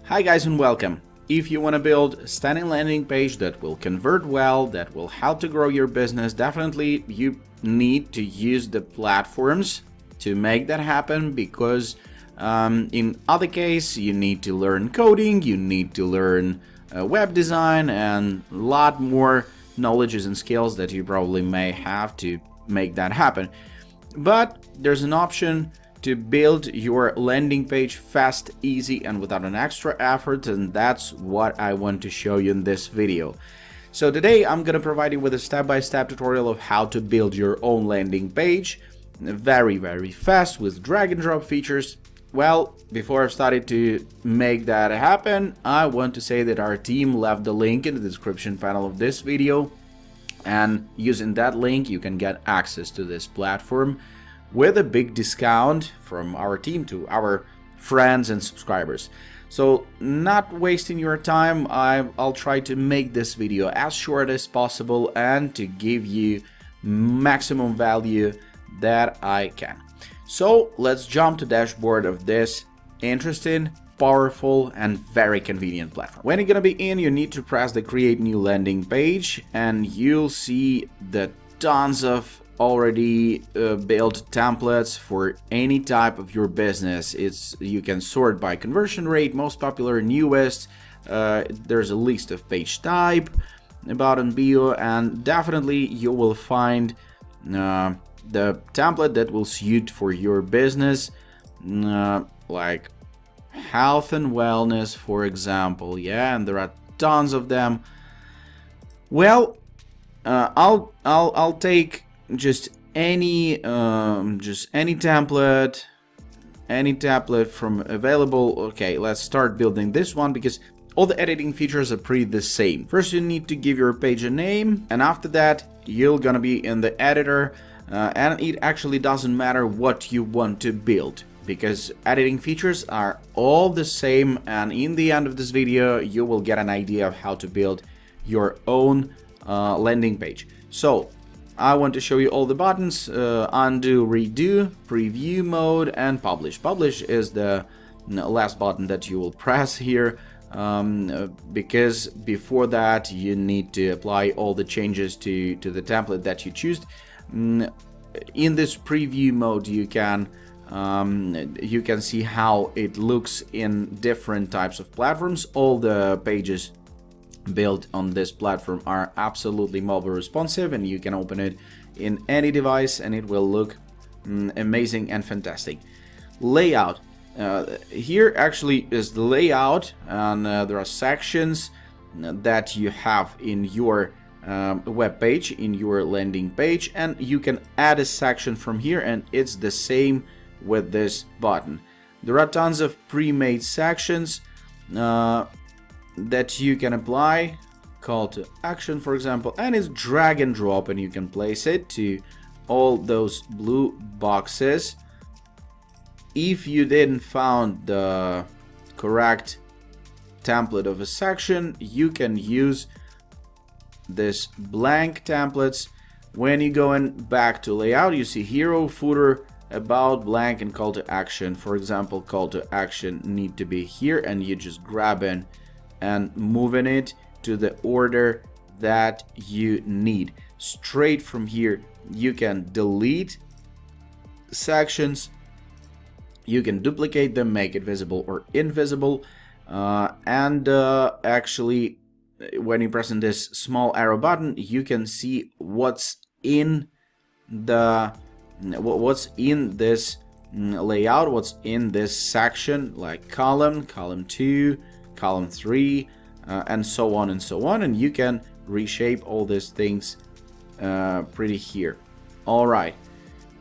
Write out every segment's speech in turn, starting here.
Hi guys and welcome. If you want to build a stunning landing page that will convert well, that will help to grow your business, definitely you need to use the platforms to make that happen, because in other case you need to learn coding, you need to learn web design and a lot more knowledges and skills that you probably may have to make that happen. But there's an option to build your landing page fast, easy, and without an extra effort, and that's what I want to show you in this video. So today I'm going to provide you with a step-by-step tutorial of how to build your own landing page very fast with drag and drop features. Well, before I started to make that happen, I want to say that our team left the link in the description panel of this video, and using that link you can get access to this platform with a big discount from our team to our friends and subscribers. So not wasting your time, I'll try to make this video as short as possible and to give you maximum value that I can. So let's jump to dashboard of this interesting, powerful and very convenient platform. When you're gonna be in, you need to press the create new landing page and you'll see the tons of already built templates for any type of your business. You can sort by conversion rate, most popular, newest. There's a list of page type, about and bio, and definitely you will find the template that will suit for your business, like health and wellness, for example. Yeah, and there are tons of them. Well, I'll take just any template from available. Okay, let's start building this one because all the editing features are pretty the same. First you need to give your page a name, and after that you're gonna be in the editor, and it actually doesn't matter what you want to build because editing features are all the same, and in the end of this video you will get an idea of how to build your own landing page. So I want to show you all the buttons: undo, redo, preview mode, and publish. Publish is the last button that you will press here, because before that you need to apply all the changes to the template that you choose. In this preview mode you can see how it looks in different types of platforms. All the pages built on this platform are absolutely mobile responsive, and you can open it in any device and it will look amazing and fantastic. Layout, here actually is the layout, and there are sections that you have in your web page, in your landing page, and you can add a section from here, and it's the same with this button. There are tons of pre-made sections that you can apply. Call to action, for example, and it's drag and drop, and you can place it to all those blue boxes. If you didn't found the correct template of a section, you can use this blank templates. When you go in back to layout, you see hero, footer, about, blank, and call to action. For example, call to action need to be here, and you just grab in and moving it to the order that you need. Straight from here you can delete sections, you can duplicate them, make it visible or invisible, and actually when you press on this small arrow button you can see what's in this layout, what's in this section, like column 2, column 3, and so on and so on, and you can reshape all these things pretty here. All right,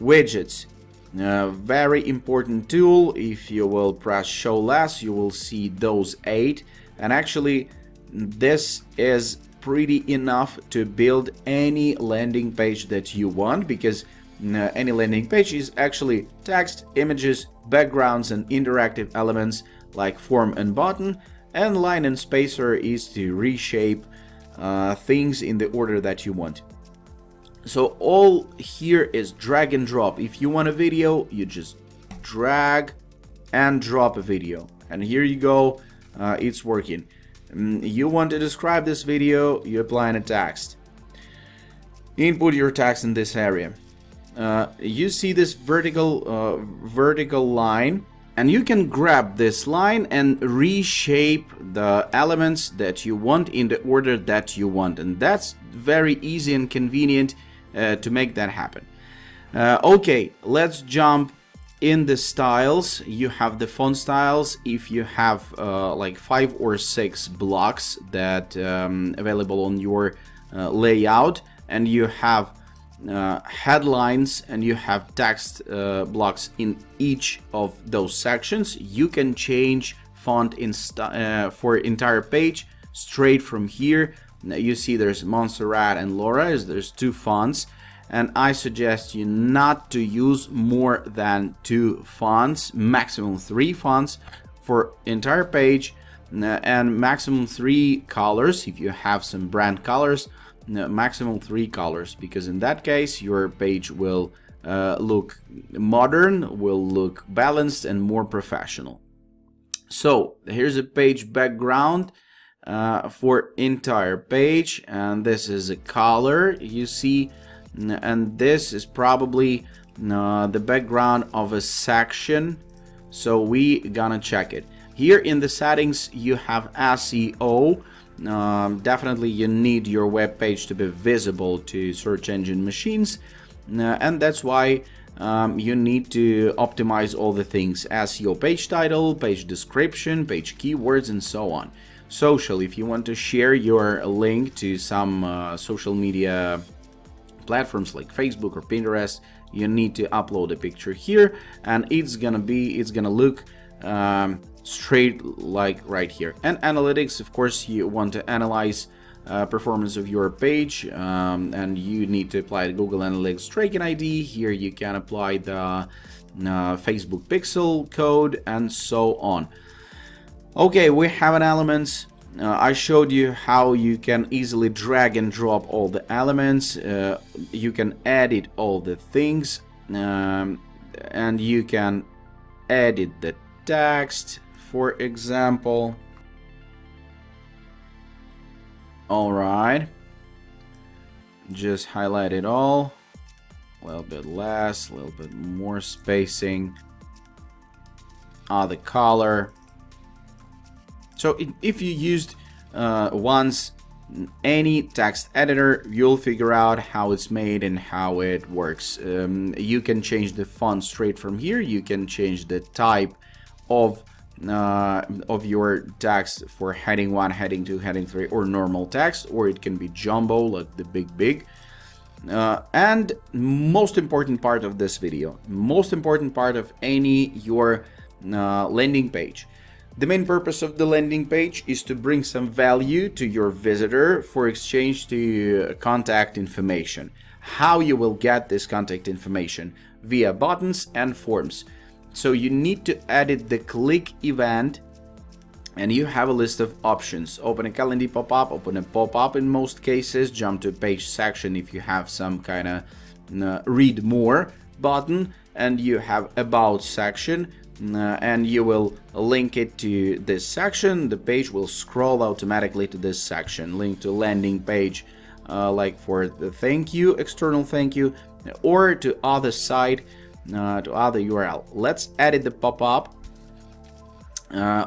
widgets, very important tool. If you will press show less, you will see those 8, and actually this is pretty enough to build any landing page that you want, because any landing page is actually text, images, backgrounds, and interactive elements like form and button, and line and spacer is to reshape things in the order that you want. So all here is drag and drop. If you want a video, you just drag and drop a video, and here you go. it's working. You want to describe this video, you apply a text. Input your text in this area. You see this vertical line, and you can grab this line and reshape the elements that you want in the order that you want, and that's very easy and convenient to make that happen. Okay, let's jump in the styles. You have the font styles. If you have like 5 or 6 blocks that available on your layout, and you have headlines and you have text blocks in each of those sections, you can change font for entire page straight from here. Now you see there's Montserrat and Laura, there's 2 fonts, and I suggest you not to use more than 2 fonts, maximum 3 fonts for entire page, and maximum 3 colors if you have some brand colors. Maximum 3 colors, because in that case your page will look modern, will look balanced and more professional. So here's a page background for entire page, and this is a color you see, and this is probably the background of a section, so we gonna check it. Here in the settings you have SEO. Definitely you need your web page to be visible to search engine machines, and that's why you need to optimize all the things: SEO, page title, page description, page keywords, and so on. Social, if you want to share your link to some social media platforms like Facebook or Pinterest, you need to upload a picture here, and it's gonna look straight like right here. And analytics, of course, you want to analyze performance of your page, and you need to apply the Google Analytics tracking ID. Here you can apply the Facebook pixel code and so on. Okay, we have an elements. I showed you how you can easily drag and drop all the elements. You can edit all the things, and you can edit the text, for example. All right, just highlight it all, a little bit less, a little bit more spacing, the color. So if you used once any text editor, you'll figure out how it's made and how it works. You can change the font straight from here. You can change the type of your text for heading 1, heading 2, heading 3, or normal text, or it can be jumbo like the big. And most important part of this video, most important part of your landing page. The main purpose of the landing page is to bring some value to your visitor for exchange to contact information. How you will get this contact information? Via buttons and forms. So you need to edit the click event, and you have a list of options. Open a calendar pop-up, open a pop-up in most cases, jump to a page section if you have some kind of read more button, and you have about section, and you will link it to this section. The page will scroll automatically to this section, link to landing page, like for the thank you, external thank you, or to other site, to other URL. Let's edit the pop-up.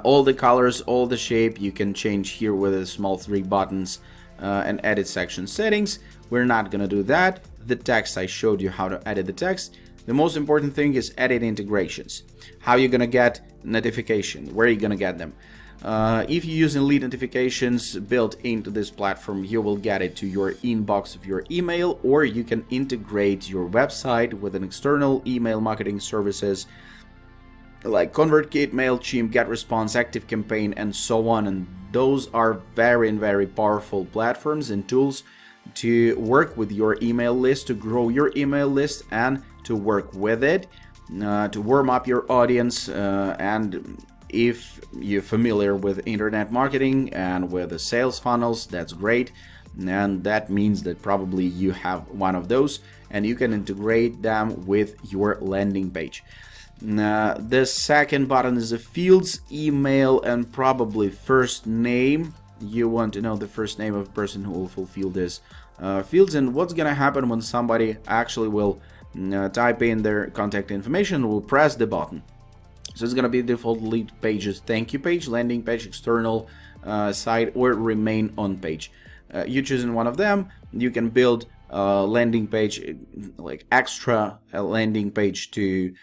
All the colors, all the shape you can change here with the small 3 buttons, and edit section settings. We're not gonna do that. The text, I showed you how to edit the text. The most important thing is edit integrations. How you're gonna get notification, where are you gonna get them? If you're using lead notifications built into this platform, you will get it to your inbox of your email, or you can integrate your website with an external email marketing services like ConvertKit, MailChimp, GetResponse, ActiveCampaign, and so on. And those are very powerful platforms and tools to work with your email list, to grow your email list, and to work with it, to warm up your audience. And if you're familiar with internet marketing and with the sales funnels, that's great. And that means that probably you have one of those, and you can integrate them with your landing page. The second button is the fields, email, and probably first name. You want to know the first name of the person who will fulfill this fields, and what's gonna happen when somebody actually will type in their contact information, will press the button. So it's gonna be default lead pages, thank you page, landing page, external site, or remain on page. You choosing one of them, you can build a landing page, like extra landing page to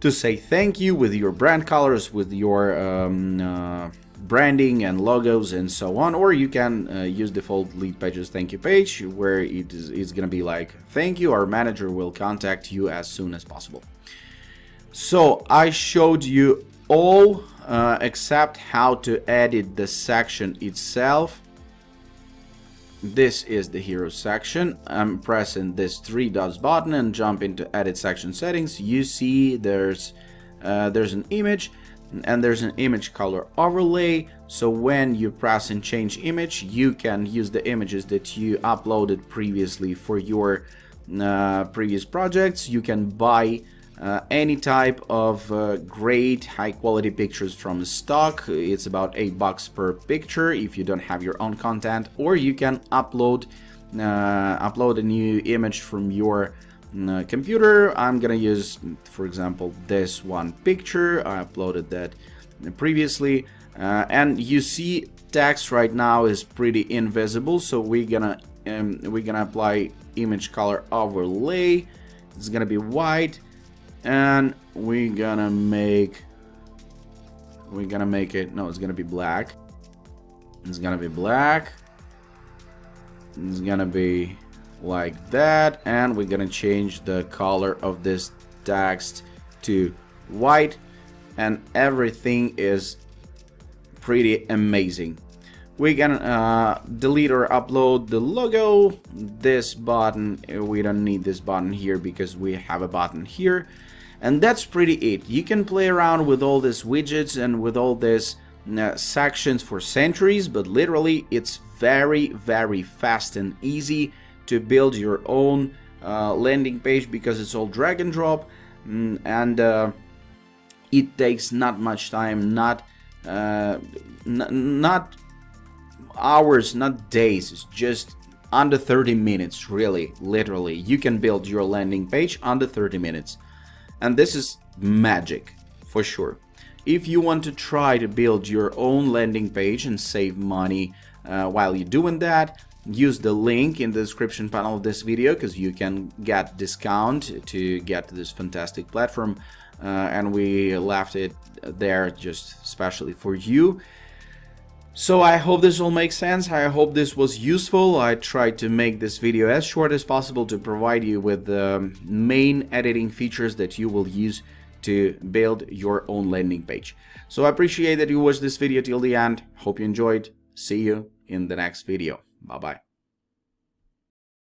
say thank you with your brand colors, with your branding and logos and so on, or you can use default lead pages thank you page, where it's gonna be like thank you, our manager will contact you as soon as possible. So I showed you all except how to edit the section itself. This is the hero section. I'm pressing this 3 dots button and jump into edit section settings. You see there's an image and there's an image color overlay. So when you press and change image, you can use the images that you uploaded previously for your previous projects. You can buy any type of great high quality pictures from stock. It's about $8 per picture if you don't have your own content, or you can upload a new image from your computer. I'm gonna use, for example, this one picture. I uploaded that previously, and you see text right now is pretty invisible, so we're gonna apply image color overlay. It's gonna be white, and we're gonna make it, no, it's gonna be black. It's gonna be black. It's gonna be like that, and we're gonna change the color of this text to white, and everything is pretty amazing. We can delete or upload the logo. This button, we don't need this button here because we have a button here. And that's pretty it. You can play around with all these widgets and with all these sections for centuries, but literally it's very, very fast and easy to build your own landing page because it's all drag and drop, and it takes not much time, not hours, not days. It's just under 30 minutes, really, literally. You can build your landing page under 30 minutes. And this is magic, for sure. If you want to try to build your own landing page and save money while you're doing that, use the link in the description panel of this video, because you can get discount to get this fantastic platform. And we left it there just especially for you. So I hope this all makes sense. I hope this was useful. I tried to make this video as short as possible to provide you with the main editing features that you will use to build your own landing page. So I appreciate that you watched this video till the end. Hope you enjoyed. See you in the next video. Bye-bye.